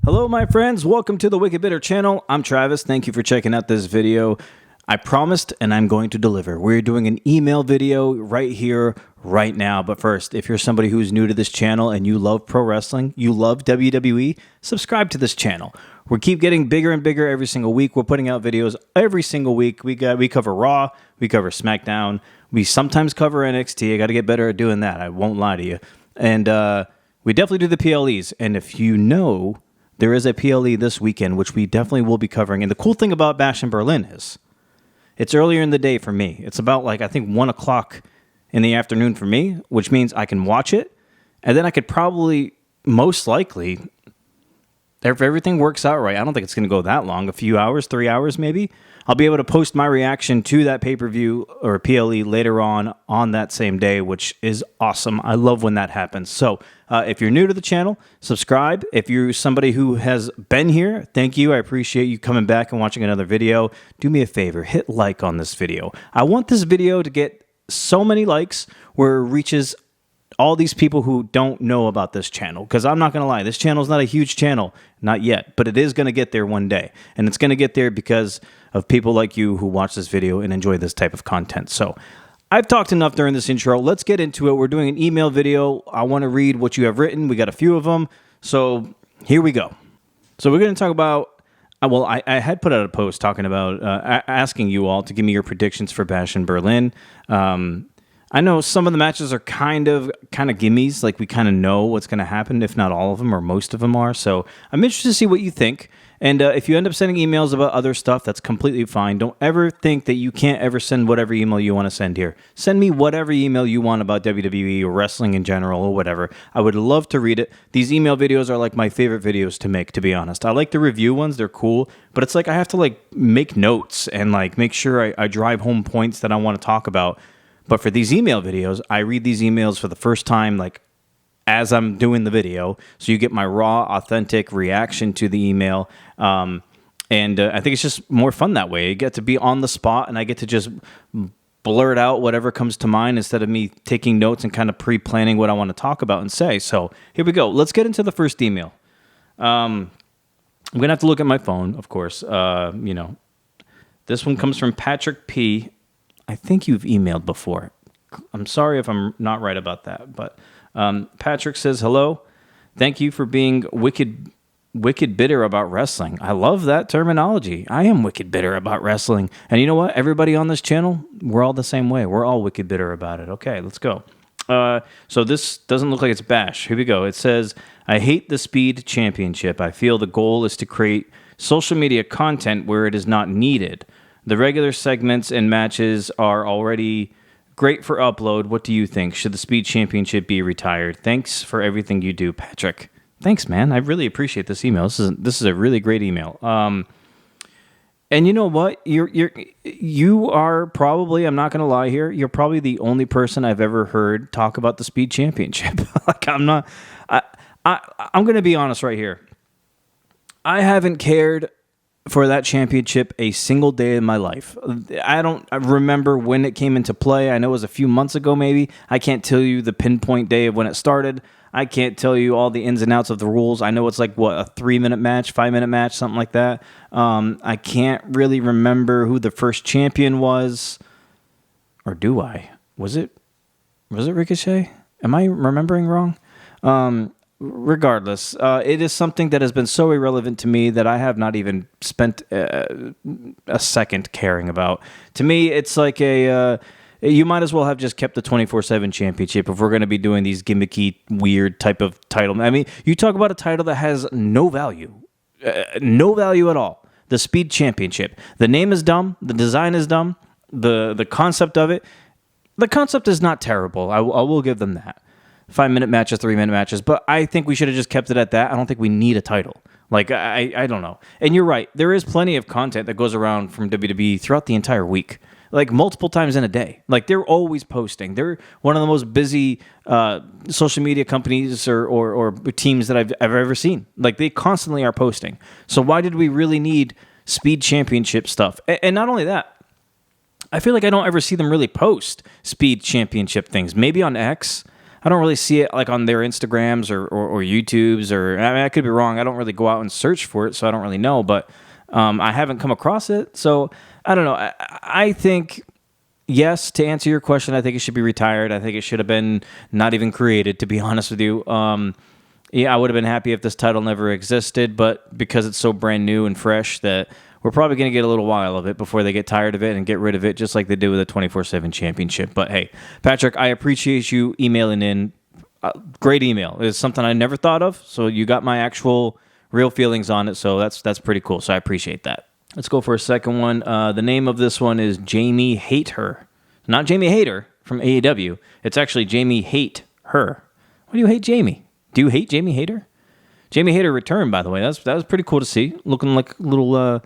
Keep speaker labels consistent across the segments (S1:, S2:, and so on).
S1: Hello, my friends. Welcome to the Wicked Bitter channel. I'm Travis. Thank you for checking out this video. I promised, and I'm going to deliver. We're doing an email video right here, right now. But first, if you're somebody who's new to this channel and you love pro wrestling, you love WWE, subscribe to this channel. We keep getting bigger and bigger every single week. We're putting out videos every single week. We cover Raw, we cover SmackDown, we sometimes cover NXT. I got to get better at doing that. I won't lie to you. And we definitely do the PLEs. And if you know, there is a PLE this weekend, which we definitely will be covering. And the cool thing about Bash in Berlin is it's earlier in the day for me. It's about I think 1 o'clock in the afternoon for me, which means I can watch it. And then I could probably, most likely, if everything works out right, I don't think it's going to go that long, a few hours, 3 hours maybe, I'll be able to post my reaction to that pay-per-view or PLE later on that same day, which is awesome. I love when that happens. So if you're new to the channel, subscribe. If you're somebody who has been here, thank you. I appreciate you coming back and watching another video. Do me a favor, hit like on this video. I want this video to get so many likes where it reaches all these people who don't know about this channel, because I'm not going to lie, this channel is not a huge channel, not yet, but it is going to get there one day, and it's going to get there because of people like you who watch this video and enjoy this type of content. So I've talked enough during this intro. Let's get into it. We're doing an email video. I want to read what you have written. We got a few of them, so here we go. So we're going to talk about, well, I had put out a post talking about asking you all to give me your predictions for Bash in Berlin. I know some of the matches are kind of gimmies, like we kind of know what's going to happen, if not all of them or most of them are. So I'm interested to see what you think. And if you end up sending emails about other stuff, that's completely fine. Don't ever think that you can't ever send whatever email you want to send here. Send me whatever email you want about WWE or wrestling in general or whatever. I would love to read it. These email videos are like my favorite videos to make, to be honest. I like the review ones. They're cool. But it's like I have to make notes and make sure I drive home points that I want to talk about. But for these email videos, I read these emails for the first time, as I'm doing the video. So you get my raw, authentic reaction to the email. And I think it's just more fun that way. You get to be on the spot, and I get to just blurt out whatever comes to mind instead of me taking notes and kind of pre-planning what I want to talk about and say. So here we go. Let's get into the first email. I'm going to have to look at my phone, of course. This one comes from Patrick P. I think you've emailed before. I'm sorry if I'm not right about that. But Patrick says, hello. Thank you for being wicked bitter about wrestling. I love that terminology. I am wicked bitter about wrestling. And you know what? Everybody on this channel, we're all the same way. We're all wicked bitter about it. Okay, let's go. So this doesn't look like it's Bash. Here we go. It says, I hate the Speed Championship. I feel the goal is to create social media content where it is not needed. The regular segments and matches are already great for upload. What do you think? Should the Speed Championship be retired? Thanks for everything you do, Patrick. Thanks, man. I really appreciate this email. This is a really great email. And you know what? You are probably, I'm not going to lie here, you're probably the only person I've ever heard talk about the Speed Championship. I'm going to be honest right here. I haven't cared for that championship a single day in my life. I don't remember when it came into play. I know it was a few months ago maybe. I can't tell you the pinpoint day of when it started. I can't tell you all the ins and outs of the rules. I know it's a 3-minute match, 5-minute match, something like that. I can't really remember who the first champion was. Or do I? Was it Ricochet? Am I remembering wrong? Regardless, it is something that has been so irrelevant to me that I have not even spent a second caring about. To me, it's like you might as well have just kept the 24/7 championship if we're going to be doing these gimmicky, weird type of title. I mean, you talk about a title that has no value at all. The Speed Championship. The name is dumb. The design is dumb. The concept of it. The concept is not terrible. I will give them that. 5-minute matches, 3-minute matches, but I think we should have just kept it at that. I don't think we need a title. I don't know. And you're right. There is plenty of content that goes around from WWE throughout the entire week, multiple times in a day. They're always posting. They're one of the most busy social media companies or teams that I've ever seen. They constantly are posting. So why did we really need Speed Championship stuff? And not only that, I feel like I don't ever see them really post Speed Championship things. Maybe on X. I don't really see it like on their Instagrams or YouTubes, or I mean, I could be wrong. I don't really go out and search for it, so I don't really know, but I haven't come across it. So I don't know. I think, yes, to answer your question, I think it should be retired. I think it should have been not even created, to be honest with you. Yeah, I would have been happy if this title never existed, but because it's so brand new and fresh that we're probably going to get a little while of it before they get tired of it and get rid of it, just like they did with the 24/7 championship. But hey, Patrick, I appreciate you emailing in. Great email. It's something I never thought of, so you got my actual real feelings on it, so that's pretty cool. So I appreciate that. Let's go for a second one. The name of this one is Jamie Hate Her. Not Jamie Hater from AEW. It's actually Jamie Hate Her. Why do you hate Jamie? Do you hate Jamie Hater? Jamie Hater returned, by the way. That was pretty cool to see. Looking like little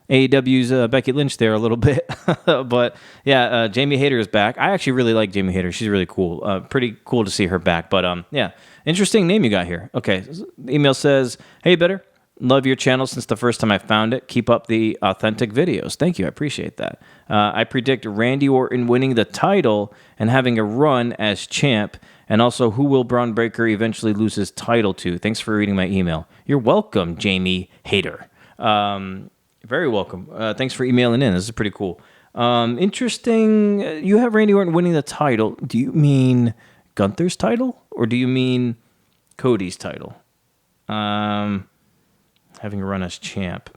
S1: AEW's Becky Lynch there a little bit. But yeah, Jamie Hater is back. I actually really like Jamie Hater. She's really cool. Pretty cool to see her back. But yeah, interesting name you got here. Okay, the email says, "Hey, Bitter. Love your channel since the first time I found it. Keep up the authentic videos." Thank you. I appreciate that. I predict Randy Orton winning the title and having a run as champ. And also, who will Braun Breaker eventually lose his title to? Thanks for reading my email. You're welcome, Jamie Hater. Very welcome. Thanks for emailing in. This is pretty cool. Interesting. You have Randy Orton winning the title. Do you mean Gunther's title? Or do you mean Cody's title? Having a run as champ.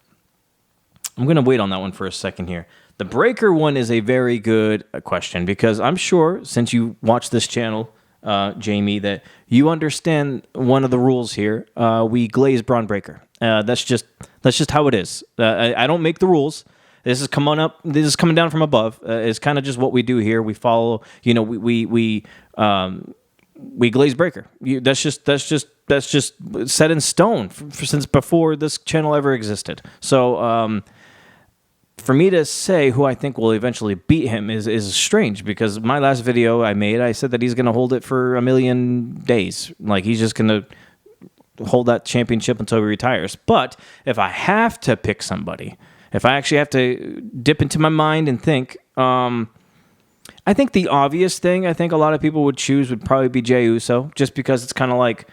S1: I'm going to wait on that one for a second here. The Breaker one is a very good question because I'm sure, since you watch this channel, Jamie, that you understand one of the rules here. We glaze Braun Breaker. That's just how it is. I don't make the rules. This is coming down from above. It's kind of just what we do here. We follow. We glaze Breaker. That's just set in stone since before this channel ever existed. So. For me to say who I think will eventually beat him is strange because my last video I said that he's going to hold it for a million days. Like, he's just going to hold that championship until he retires. But if I have to pick somebody, if I actually have to dip into my mind and think, I think the obvious thing I think a lot of people would choose would probably be Jey Uso, just because it's kind of like...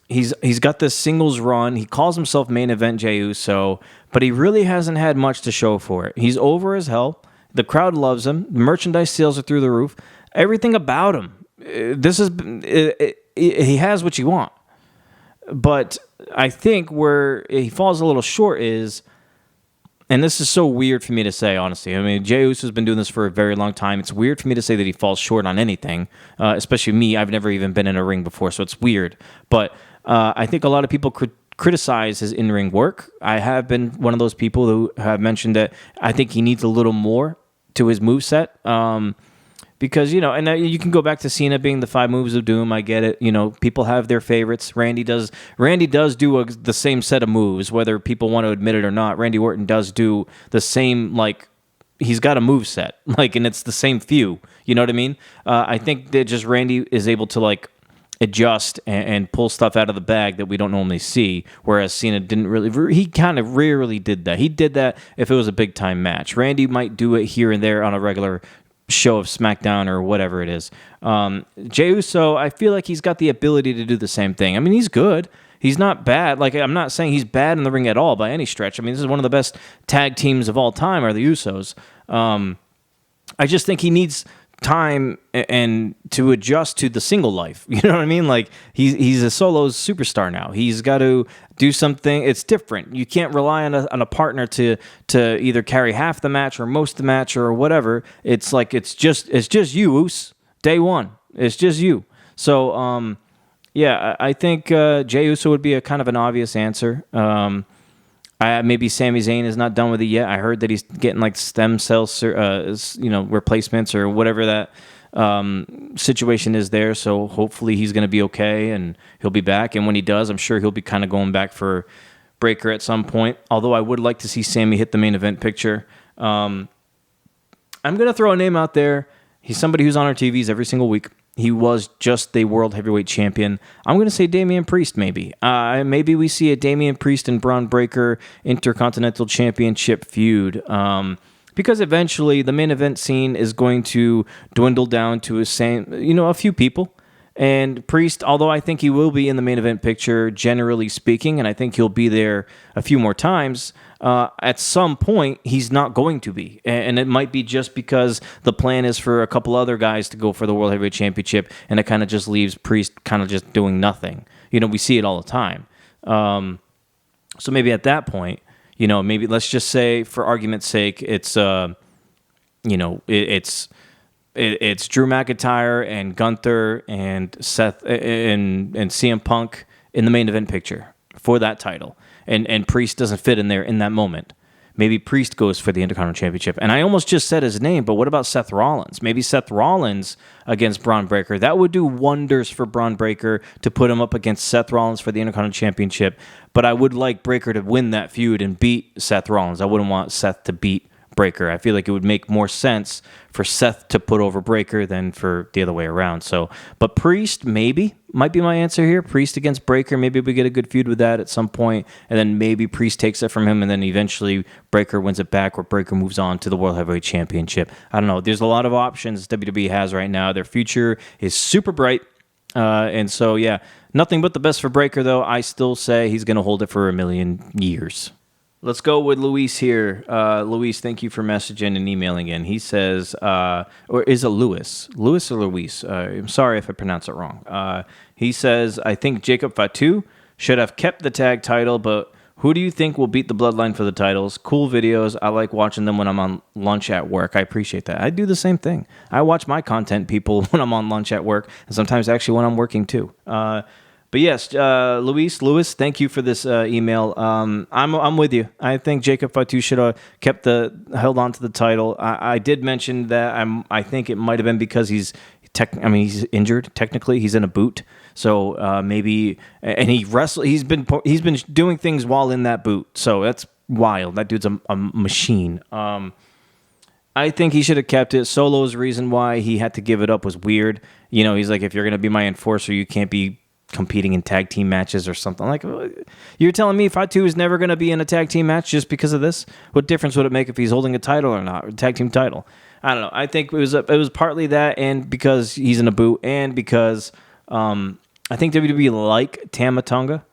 S1: He's got this singles run. He calls himself main event Jey Uso, but he really hasn't had much to show for it. He's over as hell. The crowd loves him. The merchandise sales are through the roof. Everything about him. He has what you want. But I think where he falls a little short is, and this is so weird for me to say, honestly. I mean, Jey Uso's been doing this for a very long time. It's weird for me to say that he falls short on anything, especially me. I've never even been in a ring before, so it's weird. But I think a lot of people criticize his in-ring work. I have been one of those people who have mentioned that I think he needs a little more to his moveset. Because, and you can go back to Cena being the 5 moves of doom. I get it. People have their favorites. Randy does do the same set of moves, whether people want to admit it or not. Randy Orton does do the same, he's got a move set, and it's the same few. You know what I mean? I think that just Randy is able to, adjust and pull stuff out of the bag that we don't normally see, whereas Cena didn't really. He kind of rarely did that. He did that if it was a big-time match. Randy might do it here and there on a regular show of SmackDown or whatever it is. Jey Uso, I feel like he's got the ability to do the same thing. I mean, he's good. He's not bad. I'm not saying he's bad in the ring at all by any stretch. I mean, this is one of the best tag teams of all time are the Usos. I just think he needs time and to adjust to the single life. You know what I mean? He's a solo superstar now. He's got to do something. It's different. You can't rely on a partner to either carry half the match or most of the match or whatever. It's just you, Us. Day one. It's just you. So yeah, I think Jey Uso would be a kind of an obvious answer. Maybe Sami Zayn is not done with it yet. I heard that he's getting stem cell, replacements or whatever that situation is there. So hopefully he's going to be okay and he'll be back. And when he does, I'm sure he'll be kind of going back for Breaker at some point. Although I would like to see Sami hit the main event picture. I'm going to throw a name out there. He's somebody who's on our TVs every single week. He was just the World Heavyweight Champion. I'm going to say Damian Priest, maybe. Maybe we see a Damian Priest and Braun Breaker Intercontinental Championship feud. because eventually the main event scene is going to dwindle down to a few people. And Priest, although I think he will be in the main event picture, generally speaking, and I think he'll be there a few more times, at some point, he's not going to be. And it might be just because the plan is for a couple other guys to go for the World Heavyweight Championship, and it kind of just leaves Priest kind of just doing nothing. We see it all the time. So maybe at that point, maybe let's just say, for argument's sake, it's it's Drew McIntyre and Gunther and Seth and CM Punk in the main event picture for that title, and Priest doesn't fit in there in that moment. Maybe Priest goes for the Intercontinental Championship. And I almost just said his name, but what about Seth Rollins? Maybe Seth Rollins against Braun Breaker. That would do wonders for Braun Breaker to put him up against Seth Rollins for the Intercontinental Championship. But I would like Breaker to win that feud and beat Seth Rollins. I wouldn't want Seth to beat Breaker. I feel like it would make more sense for Seth to put over Breaker than for the other way around. But Priest maybe might be my answer here. Priest against Breaker. Maybe we get a good feud with that at some point, and then maybe Priest takes it from him, and then eventually Breaker wins it back, or Breaker moves on to the World Heavyweight Championship. I don't know. There's a lot of options WWE has right now. Their future is super bright, and so yeah, nothing but the best for Breaker. Though I still say he's going to hold it for a million years. Let's go with Luis here. Luis, thank you for messaging and emailing in. He says, or is it Luis? Luis or Luis? I'm sorry if I pronounce it wrong. He says, I think Jacob Fatu should have kept the tag title, but who do you think will beat the Bloodline for the titles? Cool videos. I like watching them when I'm on lunch at work. I appreciate that. I do the same thing. I watch my content people when I'm on lunch at work, and sometimes actually when I'm working too. But yes, Luis, thank you for this email. I'm with you. I think Jacob Fatu should have held on to the title. I did mention that I think it might have been because he's injured. Technically, he's in a boot, so maybe. And he wrestled. He's been doing things while in that boot. So that's wild. That dude's a machine. I think he should have kept it. Solo's reason why he had to give it up was weird. He's like, if you're gonna be my enforcer, you can't be competing in tag team matches or something. Like, you're telling me Fatu is never going to be in a tag team match just because of this? What difference would it make if he's holding a title or not, a tag team title? I don't know. I think it was partly that, and because he's in a boot, and because I think WWE like Tama Tonga.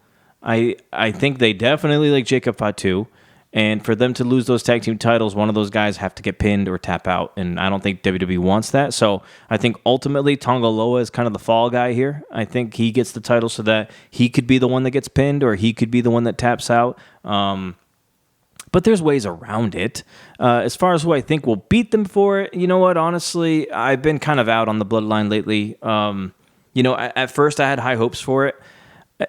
S1: I think they definitely like Jacob Fatu. And for them to lose those tag team titles, one of those guys have to get pinned or tap out. And I don't think WWE wants that. So I think ultimately Tonga Loa is kind of the fall guy here. I think he gets the title so that he could be the one that gets pinned, or he could be the one that taps out. But there's ways around it. As far as who I think will beat them for it, you know what? Honestly, I've been kind of out on the Bloodline lately. At first I had high hopes for it.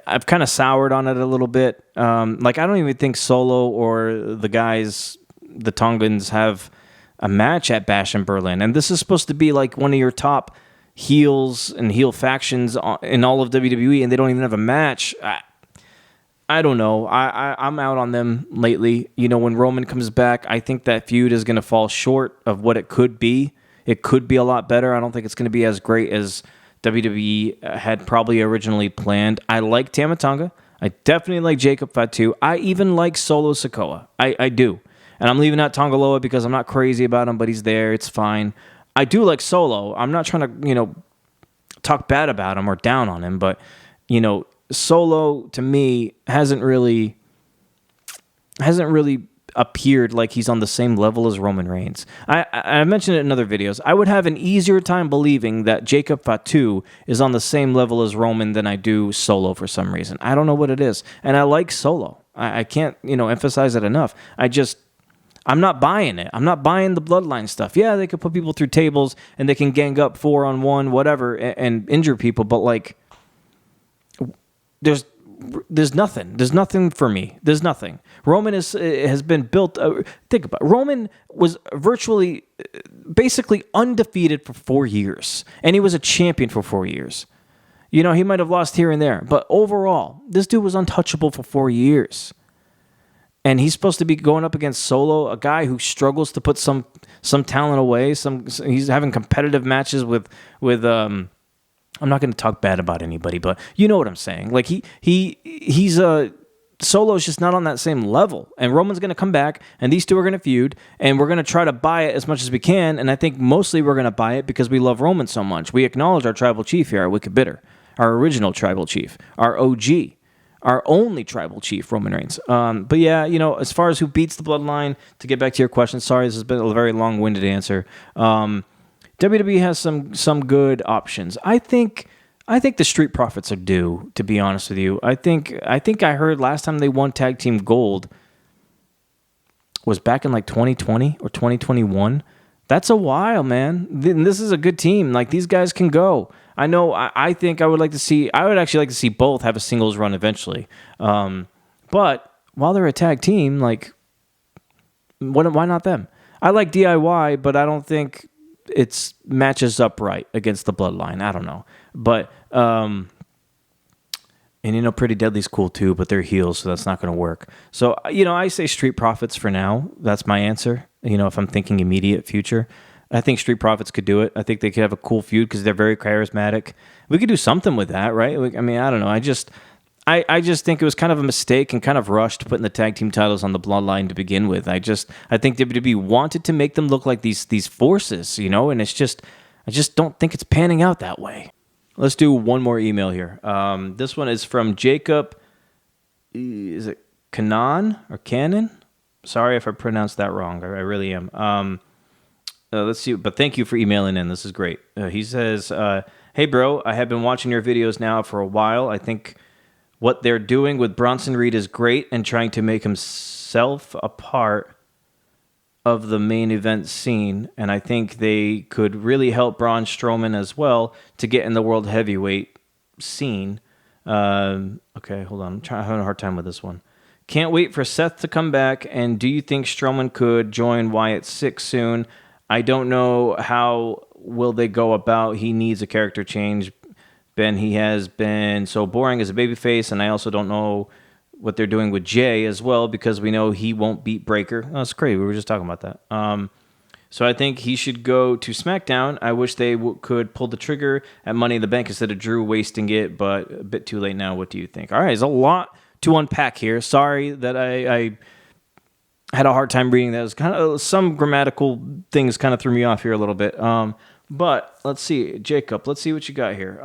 S1: I've kind of soured on it a little bit. I don't even think Solo or the guys, the Tongans, have a match at Bash in Berlin. And this is supposed to be like one of your top heels and heel factions in all of WWE, and they don't even have a match. I don't know. I'm out on them lately. When Roman comes back, I think that feud is going to fall short of what it could be. It could be a lot better. I don't think it's going to be as great as WWE had probably originally planned. I like Tama Tonga. I definitely like Jacob Fatu. I even like Solo Sikoa. I do. And I'm leaving out Tonga Loa because I'm not crazy about him, but he's there. It's fine. I do like Solo. I'm not trying to, talk bad about him or down on him, but, Solo to me hasn't really appeared like he's on the same level as Roman Reigns. I mentioned it in other videos. I would have an easier time believing that Jacob Fatu is on the same level as Roman than I do Solo for some reason. I don't know what it is. And I like Solo. I can't, emphasize it enough. I'm not buying it. I'm not buying the Bloodline stuff. Yeah, they could put people through tables and they can gang up 4-on-1, whatever, and injure people, but there's nothing. There's nothing for me. There's nothing. Roman has been built. Think about it. Roman was virtually, basically undefeated for 4 years, and he was a champion for 4 years. He might have lost here and there, but overall, this dude was untouchable for 4 years. And he's supposed to be going up against Solo, a guy who struggles to put some talent away. He's having competitive matches with I'm not going to talk bad about anybody, but you know what I'm saying. Like he's Solo's just not on that same level. And Roman's going to come back, and these two are going to feud, and we're going to try to buy it as much as we can. And I think mostly we're going to buy it because we love Roman so much. We acknowledge our tribal chief here, our Wicked Bitter, our original tribal chief, our OG, our only tribal chief, Roman Reigns. But yeah, as far as who beats the Bloodline, to get back to your question, sorry, this has been a very long-winded answer. WWE has some good options. I think the Street Profits are due, to be honest with you. I think I heard last time they won Tag Team Gold was back in like 2020 or 2021. That's a while, man. This is a good team. Like, these guys can go. I know. I think I would actually like to see both have a singles run eventually. But while they're a tag team, like, why not them? I like DIY, but I don't think it matches up right against the Bloodline. I don't know. But, and Pretty Deadly's cool too, but they're heels, so that's not going to work. So, I say Street Profits for now. That's my answer. If I'm thinking immediate future, I think Street Profits could do it. I think they could have a cool feud because they're very charismatic. We could do something with that, right? I mean, I don't know. I just think it was kind of a mistake and kind of rushed putting the tag team titles on the Bloodline to begin with. I think WWE wanted to make them look like these forces, and I just don't think it's panning out that way. Let's do one more email here. This one is from Jacob. Is it Canon or Cannon? Sorry if I pronounced that wrong. I really am. Let's see. But thank you for emailing in. This is great. He says, "Hey, bro, I have been watching your videos now for a while. I think what they're doing with Bronson Reed is great and trying to make himself a part of the main event scene, and I think they could really help Braun Strowman as well to get in the world heavyweight scene." Okay, hold on. I'm having a hard time with this one. "Can't wait for Seth to come back, and do you think Strowman could join Wyatt 6 soon? I don't know how will they go about. He needs a character change. He has been so boring as a babyface, and I also don't know what they're doing with Jay as well, because we know he won't beat Breaker." Oh, that's crazy. We were just talking about that. So I think he should go to SmackDown. I wish they could pull the trigger at Money in the Bank instead of Drew wasting it, but a bit too late now. What do you think? All right, there's a lot to unpack here. Sorry that I had a hard time reading that. It was kind of some grammatical things kind of threw me off here a little bit. But let's see, Jacob, let's see what you got here.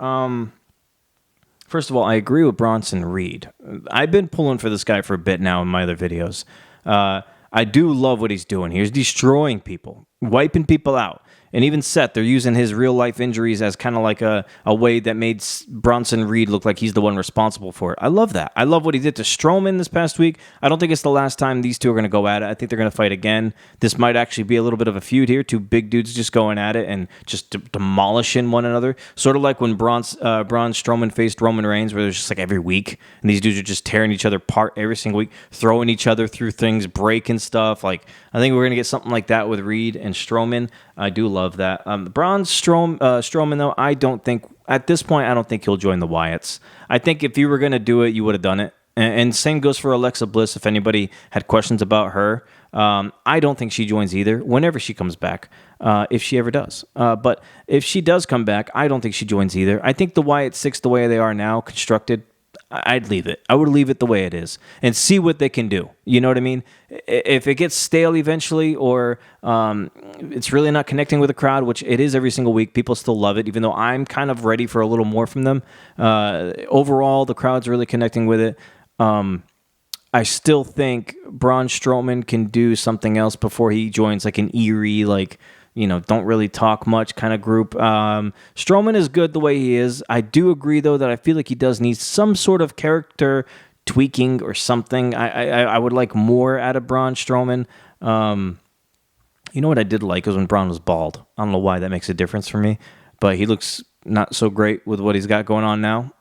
S1: First of all, I agree with Bronson Reed. I've been pulling for this guy for a bit now in my other videos. I do love what he's doing. He's destroying people, wiping people out. And even Seth, they're using his real-life injuries as kind of like a way that made Bronson Reed look like he's the one responsible for it. I love that. I love what he did to Strowman this past week. I don't think it's the last time these two are going to go at it. I think they're going to fight again. This might actually be a little bit of a feud here. Two big dudes just going at it and just demolishing one another. Sort of like when Braun Strowman faced Roman Reigns, where it was just like every week. And these dudes are just tearing each other apart every single week, throwing each other through things, breaking stuff. Like, I think we're going to get something like that with Reed and Strowman. I do love that. Braun Strowman, though, I don't think, at this point, I don't think he'll join the Wyatts. I think if you were going to do it, you would have done it. And same goes for Alexa Bliss, if anybody had questions about her. I don't think she joins either, whenever she comes back, if she ever does. But if she does come back, I don't think she joins either. I think the Wyatt Six, the way they are now, constructed, I'd leave it. I would leave it the way it is and see what they can do. You know what I mean? If it gets stale eventually, or it's really not connecting with the crowd, which it is every single week, people still love it, even though I'm kind of ready for a little more from them. Overall, the crowd's really connecting with it. I still think Braun Strowman can do something else before he joins like an eerie, like, don't really talk much kind of group. Strowman is good the way he is. I do agree, though, that I feel like he does need some sort of character tweaking or something. I would like more out of Braun Strowman. You know what I did like was when Braun was bald. I don't know why that makes a difference for me, but he looks not so great with what he's got going on now,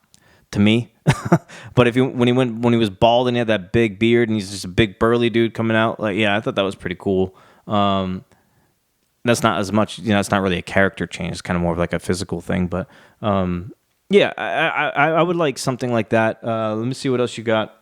S1: to me. But when he was bald and he had that big beard and he's just a big burly dude coming out, like, yeah, I thought that was pretty cool. That's not as much, it's not really a character change. It's kind of more of like a physical thing. But yeah, I would like something like that. Let me see what else you got.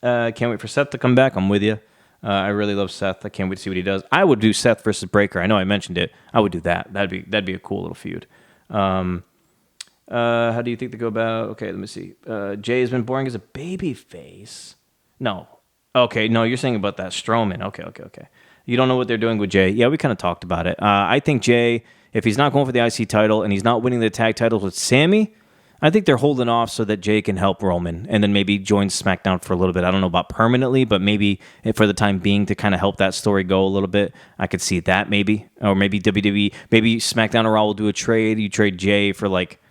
S1: Can't wait for Seth to come back. I'm with you. I really love Seth. I can't wait to see what he does. I would do Seth versus Breaker. I know I mentioned it. I would do that. That'd be a cool little feud. How do you think they go about? Okay, let me see. Jay has been boring as a baby face. No. Okay, no, you're saying about that Strowman. Okay. You don't know what they're doing with Jay. Yeah, we kind of talked about it. I think Jay, if he's not going for the IC title and he's not winning the tag titles with Sammy, I think they're holding off so that Jay can help Roman and then maybe join SmackDown for a little bit. I don't know about permanently, but maybe for the time being to kind of help that story go a little bit. I could see that maybe. Or maybe WWE, maybe SmackDown or Raw will do a trade. You trade Jay for like,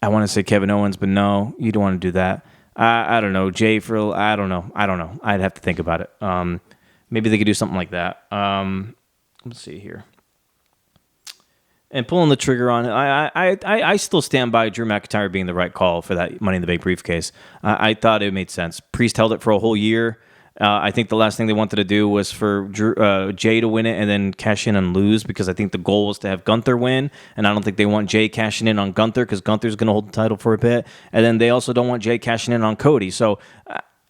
S1: I want to say Kevin Owens, but no, you don't want to do that. I don't know. Jay for, I don't know. I'd have to think about it. Maybe they could do something like that. Let's see here. And pulling the trigger on it, I still stand by Drew McIntyre being the right call for that Money in the Bank briefcase. I thought it made sense. Priest held it for a whole year. I think the last thing they wanted to do was for Jay to win it and then cash in and lose, because I think the goal was to have Gunther win, and I don't think they want Jay cashing in on Gunther because Gunther's going to hold the title for a bit, and then they also don't want Jay cashing in on Cody. So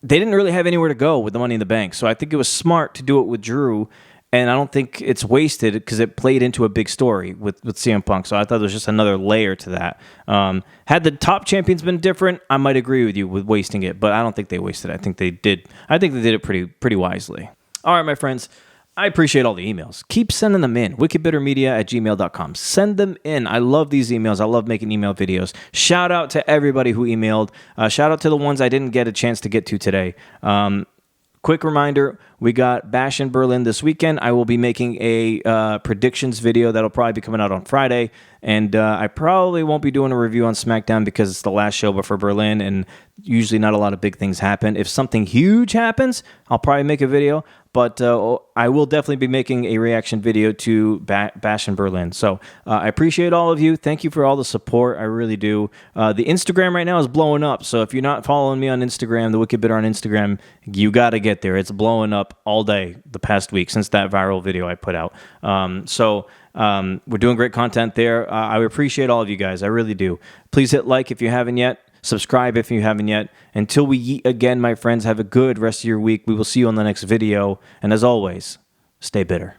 S1: they didn't really have anywhere to go with the Money in the Bank. So I think it was smart to do it with Drew. And I don't think it's wasted because it played into a big story with CM Punk. So I thought there was just another layer to that. Had the top champions been different, I might agree with you with wasting it, but I don't think they wasted it. I think they did it pretty wisely. All right, my friends. I appreciate all the emails. Keep sending them in. wickedbittermedia@gmail.com. Send them in. I love these emails. I love making email videos. Shout out to everybody who emailed. Shout out to the ones I didn't get a chance to get to today. Quick reminder, we got Bash in Berlin this weekend. I will be making a predictions video that'll probably be coming out on Friday. And I probably won't be doing a review on SmackDown because it's the last show before Berlin, and usually not a lot of big things happen. If something huge happens, I'll probably make a video. But I will definitely be making a reaction video to Bash in Berlin. So I appreciate all of you. Thank you for all the support. I really do. The Instagram right now is blowing up. So if you're not following me on Instagram, The Wicked Bitter on Instagram, you got to get there. It's blowing up all day the past week since that viral video I put out. We're doing great content there. I appreciate all of you guys. I really do. Please hit like if you haven't yet. Subscribe if you haven't yet. Until we eat again, my friends, have a good rest of your week. We will see you on the next video. And as always, stay bitter.